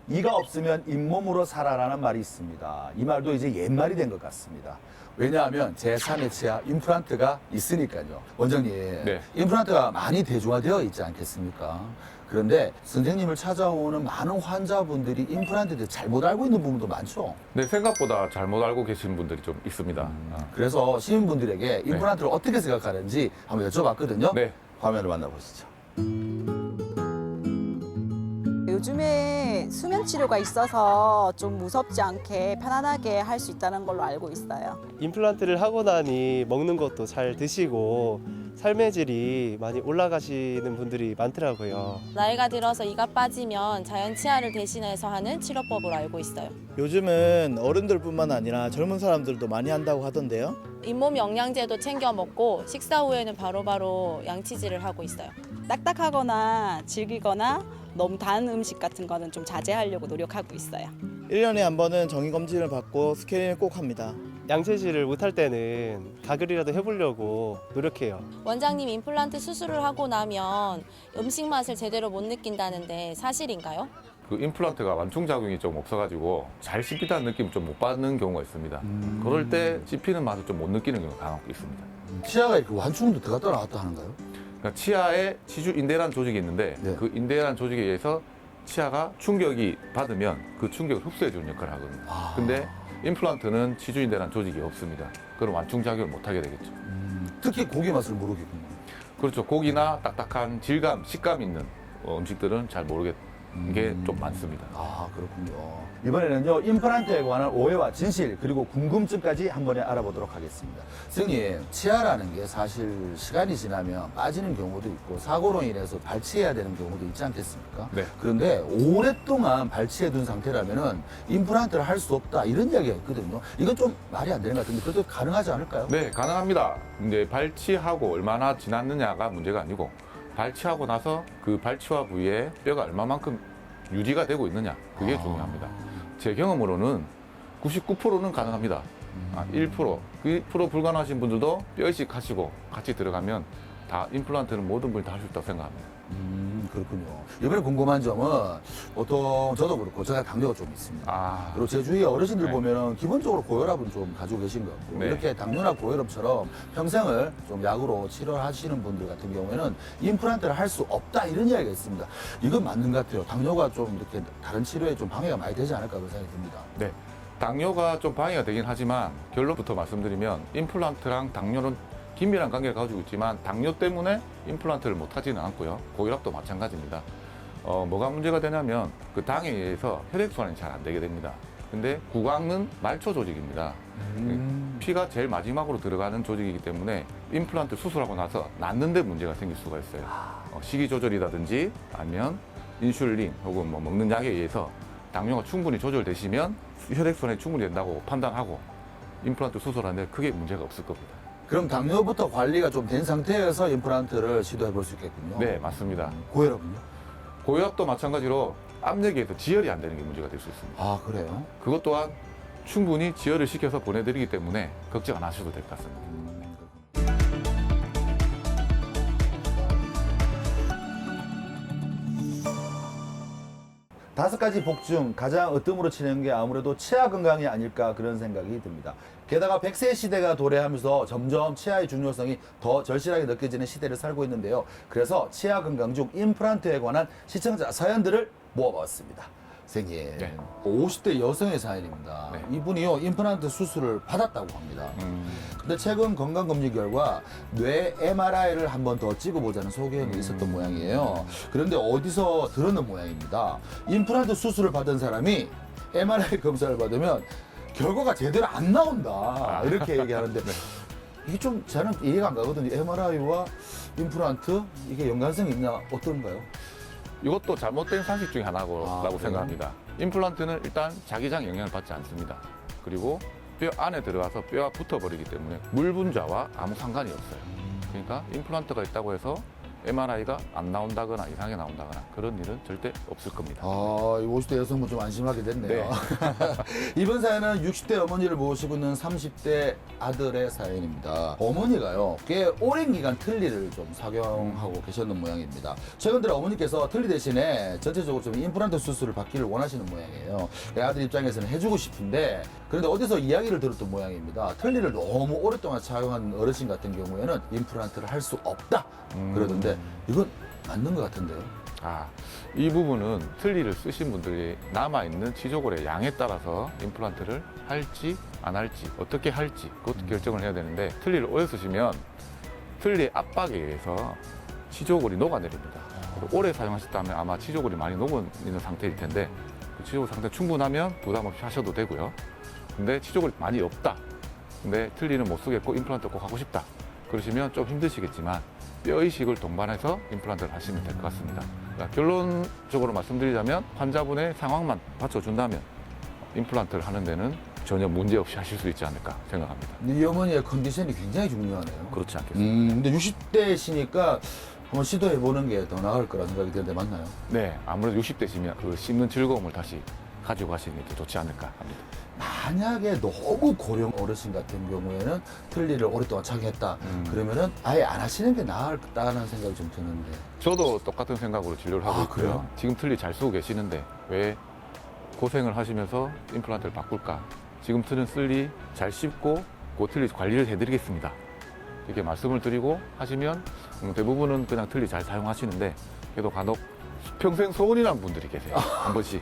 이가 없으면 잇몸으로 살아라는 말이 있습니다. 이 말도 이제 옛말이 된 것 같습니다. 왜냐하면 제3의 치아 임플란트가 있으니까요. 원장님, 네. 임플란트가 많이 대중화되어 있지 않겠습니까? 그런데 선생님을 찾아오는 많은 환자분들이 임플란트에 대해 잘못 알고 있는 부분도 많죠. 네, 생각보다 잘못 알고 계신 분들이 좀 있습니다. 그래서 시민분들에게 임플란트를 어떻게 생각하는지 한번 여쭤봤거든요. 네. 화면을 만나보시죠. 요즘에 수면 치료가 있어서 좀 무섭지 않게 편안하게 할 수 있다는 걸로 알고 있어요. 임플란트를 하고 나니 먹는 것도 잘 드시고 삶의 질이 많이 올라가시는 분들이 많더라고요. 나이가 들어서 이가 빠지면 자연 치아를 대신해서 하는 치료법으로 알고 있어요. 요즘은 어른들뿐만 아니라 젊은 사람들도 많이 한다고 하던데요. 잇몸 영양제도 챙겨 먹고 식사 후에는 바로바로 양치질을 하고 있어요. 딱딱하거나 질기거나 너무 단 음식 같은 거는 좀 자제하려고 노력하고 있어요. 1년에 한 번은 정기검진을 받고 스캐닝을 꼭 합니다. 양치질을 못할 때는 가글이라도 해보려고 노력해요. 원장님 임플란트 수술을 하고 나면 음식 맛을 제대로 못 느낀다는데 사실인가요? 그 임플란트가 완충작용이 좀 없어가지고 잘 씹히다는 느낌을 좀 못 받는 경우가 있습니다. 그럴 때 씹히는 맛을 좀 못 느끼는 경우가 간혹 있습니다. 치아가 이렇게 완충도 들어갔다 나왔다 하는가요? 그러니까 치아에 치주인대라는 조직이 있는데 네. 그 인대라는 조직에 의해서 치아가 충격이 받으면 그 충격을 흡수해주는 역할을 하거든요. 근데 임플란트는 치주인대라는 조직이 없습니다. 그럼 완충작용을 못하게 되겠죠. 특히 고기 맛을 모르겠군요. 그렇죠. 고기나 딱딱한 질감, 식감 있는 음식들은 잘 모르겠는 게 좀 많습니다. 아, 그렇군요. 이번에는요, 임플란트에 관한 오해와 진실, 그리고 궁금증까지 한 번에 알아보도록 하겠습니다. 선생님, 치아라는 게 사실 시간이 지나면 빠지는 경우도 있고, 사고로 인해서 발치해야 되는 경우도 있지 않겠습니까? 네. 그런데 오랫동안 발치해 둔 상태라면은 임플란트를 할 수 없다, 이런 이야기가 있거든요. 이건 좀 말이 안 되는 것 같은데, 그래도 가능하지 않을까요? 네, 가능합니다. 근데 발치하고 얼마나 지났느냐가 문제가 아니고 발치하고 나서 그 발치와 부위에 뼈가 얼마만큼 유지가 되고 있느냐, 그게 중요합니다. 제 경험으로는 99%는 가능합니다. 1%, 1% 불가능하신 분들도 뼈 이식하시고 같이 들어가면 다 임플란트는 모든 분이 다 할 수 있다고 생각합니다. 그렇군요. 이번에 궁금한 점은 보통 저도 그렇고 제가 당뇨가 좀 있습니다. 그리고 제 주위에 어르신들 네. 보면은 기본적으로 고혈압은 좀 가지고 계신 것 같고 네. 이렇게 당뇨나 고혈압처럼 평생을 좀 약으로 치료하시는 분들 같은 경우에는 임플란트를 할 수 없다 이런 이야기가 있습니다. 이건 맞는 것 같아요. 당뇨가 좀 이렇게 다른 치료에 좀 방해가 많이 되지 않을까 그런 생각이 듭니다. 네. 당뇨가 좀 방해가 되긴 하지만 결론부터 말씀드리면 임플란트랑 당뇨는 긴밀한 관계를 가지고 있지만 당뇨 때문에 임플란트를 못 하지는 않고요. 고혈압도 마찬가지입니다. 뭐가 문제가 되냐면 그 당에 의해서 혈액순환이 잘 안 되게 됩니다. 근데 구강은 말초 조직입니다. 피가 제일 마지막으로 들어가는 조직이기 때문에 임플란트 수술하고 나서 낫는데 문제가 생길 수가 있어요. 식이 조절이라든지 아니면 인슐린 혹은 뭐 먹는 약에 의해서 당뇨가 충분히 조절되시면 혈액순환이 충분히 된다고 판단하고 임플란트 수술하는데 크게 문제가 없을 겁니다. 그럼 당뇨부터 관리가 좀 된 상태에서 임플란트를 시도해 볼 수 있겠군요. 네, 맞습니다. 고혈압은요? 고혈압도 마찬가지로 압력에 의해서 지혈이 안 되는 게 문제가 될 수 있습니다. 아, 그래요? 그것 또한 충분히 지혈을 시켜서 보내드리기 때문에 걱정 안 하셔도 될 것 같습니다. 5가지 복 중 가장 으뜸으로 치는 게 아무래도 치아 건강이 아닐까 그런 생각이 듭니다. 게다가 100세 시대가 도래하면서 점점 치아의 중요성이 더 절실하게 느껴지는 시대를 살고 있는데요. 그래서 치아 건강 중 임플란트에 관한 시청자 사연들을 모아봤습니다. 선생님, 네. 50대 여성의 사연입니다. 네. 이분이요, 임플란트 수술을 받았다고 합니다. 근데 최근 건강검진 결과 뇌 MRI를 한 번 더 찍어보자는 소견이 있었던 모양이에요. 그런데 어디서 들었는 모양입니다. 임플란트 수술을 받은 사람이 MRI 검사를 받으면 결과가 제대로 안 나온다. 이렇게 얘기하는데 이게 좀 저는 이해가 안 가거든요. MRI와 임플란트 이게 연관성이 있나 어떤가요? 이것도 잘못된 상식 중에 하나라고 그래요? 생각합니다. 임플란트는 일단 자기장 영향을 받지 않습니다. 그리고 뼈 안에 들어가서 뼈가 붙어버리기 때문에 물 분자와 아무 상관이 없어요. 그러니까 임플란트가 있다고 해서 MRI가 안 나온다거나 이상하게 나온다거나 그런 일은 절대 없을 겁니다. 아, 이 50대 여성분 좀 안심하게 됐네요. 이번 사연은 60대 어머니를 모시고 있는 30대 아들의 사연입니다. 어머니가요, 꽤 오랜 기간 틀니를 좀 착용하고 계셨는 모양입니다. 최근 들어 어머니께서 틀니 대신에 전체적으로 좀 임플란트 수술을 받기를 원하시는 모양이에요. 아들 입장에서는 해주고 싶은데, 그런데 어디서 이야기를 들었던 모양입니다. 틀니를 너무 오랫동안 착용한 어르신 같은 경우에는 임플란트를 할 수 없다 그러던데, 이건 맞는 것 같은데요. 이 부분은 틀니를 쓰신 분들이 남아있는 치조골의 양에 따라서 임플란트를 할지 안 할지 어떻게 할지 그것도 결정을 해야 되는데, 틀니를 오래 쓰시면 틀니의 압박에 의해서 치조골이 녹아내립니다. 오래 사용하셨다면 아마 치조골이 많이 녹아 있는 상태일 텐데, 그 치조골 상태 충분하면 부담 없이 하셔도 되고요. 근데 치조골이 많이 없다, 근데 틀니는 못 쓰겠고 임플란트 꼭 하고 싶다 그러시면 좀 힘드시겠지만 뼈 이식을 동반해서 임플란트를 하시면 될 것 같습니다. 그러니까 결론적으로 말씀드리자면 환자분의 상황만 받쳐준다면 임플란트를 하는 데는 전혀 문제 없이 하실 수 있지 않을까 생각합니다. 이 어머니의 컨디션이 굉장히 중요하네요. 그렇지 않겠습니까? 근데 60대시니까 한번 시도해보는 게 더 나을 거라 생각이 드는데 맞나요? 네, 아무래도 60대시면 그 씹는 즐거움을 다시 가지고 가시는 게 더 좋지 않을까 합니다. 만약에 너무 고령 어르신 같은 경우에는 틀니를 오랫동안 착용했다. 그러면은 아예 안 하시는 게 나을다는 생각이 좀 드는데. 저도 똑같은 생각으로 진료를 하고 있고요. 그래요? 지금 틀니 잘 쓰고 계시는데 왜 고생을 하시면서 임플란트를 바꿀까? 지금 틀은 쓸리 잘 씹고 그 틀니 관리를 해드리겠습니다. 이렇게 말씀을 드리고 하시면 대부분은 그냥 틀니 잘 사용하시는데, 그래도 간혹 평생 소원이라는 분들이 계세요. 한 번씩.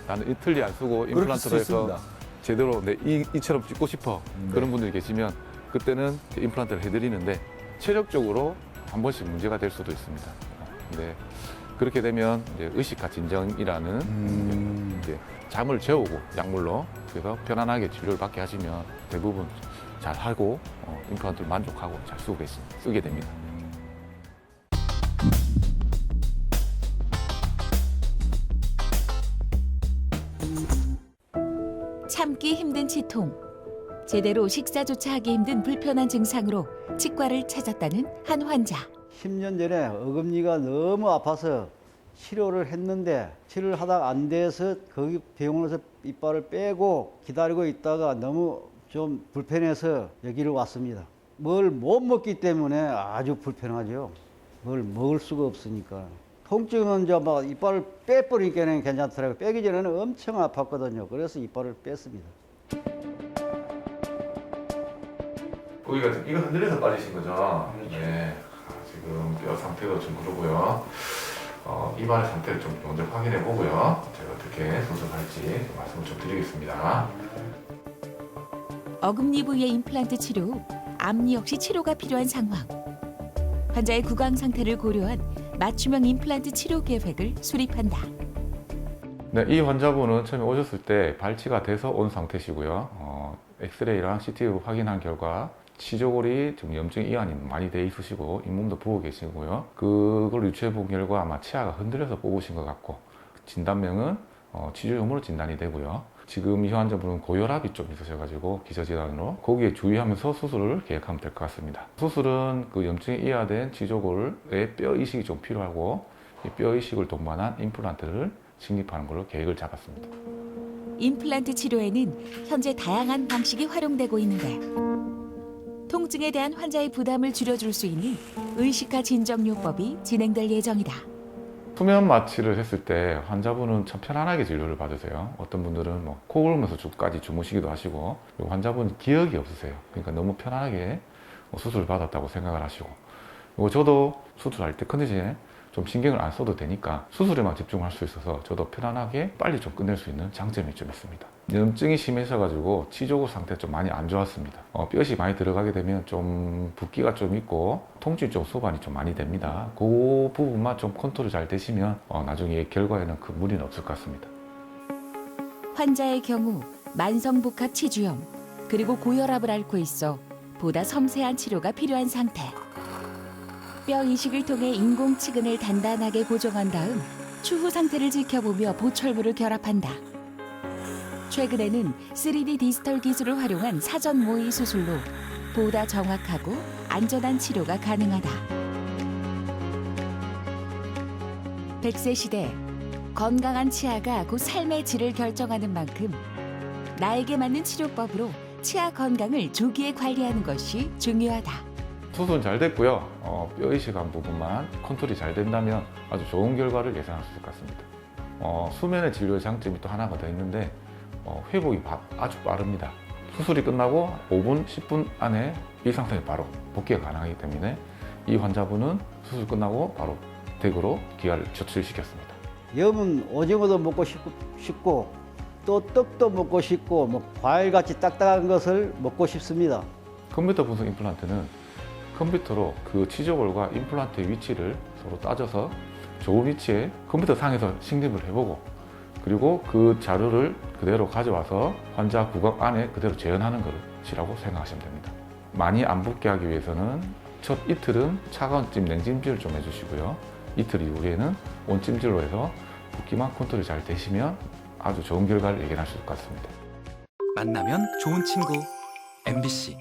나는 이 틀니 안 쓰고 임플란트로 해서 제대로 이처럼 찍고 싶어. 그런 분들이 계시면 그때는 임플란트를 해드리는데 체력적으로 한 번씩 문제가 될 수도 있습니다. 근데 그렇게 되면 이제 의식화 진정이라는 이제 잠을 재우고 약물로, 그래서 편안하게 진료를 받게 하시면 대부분 잘 하고 임플란트를 만족하고 잘 쓰게 됩니다. 참기 힘든 치통, 제대로 식사조차 하기 힘든 불편한 증상으로 치과를 찾았다는 한 환자. 10년 전에 어금니가 너무 아파서 치료를 했는데, 치료를 하다가 안 돼서 거기 병원에서 이빨을 빼고 기다리고 있다가 너무 좀 불편해서 여기를 왔습니다. 뭘 못 먹기 때문에 아주 불편하죠. 뭘 먹을 수가 없으니까. 통증은 이제 막 이빨을 빼버리니까는 괜찮더라고요. 빼기 전에는 엄청 아팠거든요. 그래서 이빨을 뺐습니다. 거기가 이거 흔들려서 빠지신 거죠? 네. 지금 뼈 상태도 좀 그러고요. 이발 상태를 좀 먼저 확인해 보고요. 제가 어떻게 수술할지 말씀을 좀 드리겠습니다. 어금니 부위의 임플란트 치료 후 앞니 역시 치료가 필요한 상황. 환자의 구강 상태를 고려한 맞춤형 임플란트 치료 계획을 수립한다. 네, 이 환자분은 처음에 오셨을 때 발치가 돼서 온 상태시고요. 엑스레이랑 CT 확인한 결과 치조골이 지금 염증 이완이 많이 돼 있으시고 잇몸도 부어 계시고요. 그걸 유추해 본 결과 아마 치아가 흔들려서 뽑으신 것 같고, 진단명은 치주염으로 진단이 되고요. 지금 이 환자분은 고혈압이 좀 있으셔가지고 기저질환으로 거기에 주의하면서 수술을 계획하면 될 것 같습니다. 수술은 그 염증이 이완된 치조골의 뼈 이식이 좀 필요하고, 이 뼈 이식을 동반한 임플란트를 식립하는 걸로 계획을 잡았습니다. 임플란트 치료에는 현재 다양한 방식이 활용되고 있는데, 통증에 대한 환자의 부담을 줄여줄 수 있는 의식화 진정요법이 진행될 예정이다. 수면 마취를 했을 때 환자분은 참 편안하게 진료를 받으세요. 어떤 분들은 코 골면서 까지 주무시기도 하시고, 그리고 환자분은 기억이 없으세요. 그러니까 너무 편안하게 수술을 받았다고 생각을 하시고, 그리고 저도 수술할 때 컨디션에 좀 신경을 안 써도 되니까 수술에만 집중할 수 있어서 저도 편안하게 빨리 좀 끝낼 수 있는 장점이 좀 있습니다. 염증이 심해져가지고 치조골 상태가 좀 많이 안 좋았습니다. 뼈이 많이 들어가게 되면 좀 붓기가 좀 있고 통증이 좀 수반이 좀 많이 됩니다. 그 부분만 좀 컨트롤 잘 되시면 나중에 결과에는 큰 무리는 없을 것 같습니다. 환자의 경우 만성복합 치주염 그리고 고혈압을 앓고 있어 보다 섬세한 치료가 필요한 상태. 뼈 이식을 통해 인공치근을 단단하게 고정한 다음 추후 상태를 지켜보며 보철부를 결합한다. 최근에는 3D 디지털 기술을 활용한 사전 모의 수술로 보다 정확하고 안전한 치료가 가능하다. 100세 시대 건강한 치아가 곧 삶의 질을 결정하는 만큼 나에게 맞는 치료법으로 치아 건강을 조기에 관리하는 것이 중요하다. 수술은 잘 됐고요. 뼈 이식한 부분만 컨트롤이 잘 된다면 아주 좋은 결과를 예상할 수 있을 것 같습니다. 수면의 진료의 장점이 또 하나가 더 있는데 회복이 아주 빠릅니다. 수술이 끝나고 5분, 10분 안에 일상생활 바로 복귀가 가능하기 때문에 이 환자분은 수술 끝나고 바로 댁으로 귀가를 조치시켰습니다. 염은 오징어도 먹고 싶고 또 떡도 먹고 싶고 뭐 과일같이 딱딱한 것을 먹고 싶습니다. 컴퓨터 분석 임플란트는 컴퓨터로 그 치조골과 임플란트의 위치를 서로 따져서 좋은 위치에 컴퓨터 상에서 식립을 해보고 그리고 그 자료를 그대로 가져와서 환자 구강 안에 그대로 재현하는 것이라고 생각하시면 됩니다. 많이 안 붓게 하기 위해서는 첫 이틀은 차가운 찜, 냉찜질을 좀 해주시고요. 이틀 이후에는 온찜질로 해서 붓기만 컨트롤이 잘 되시면 아주 좋은 결과를 예견할 수 있을 것 같습니다. 만나면 좋은 친구 MBC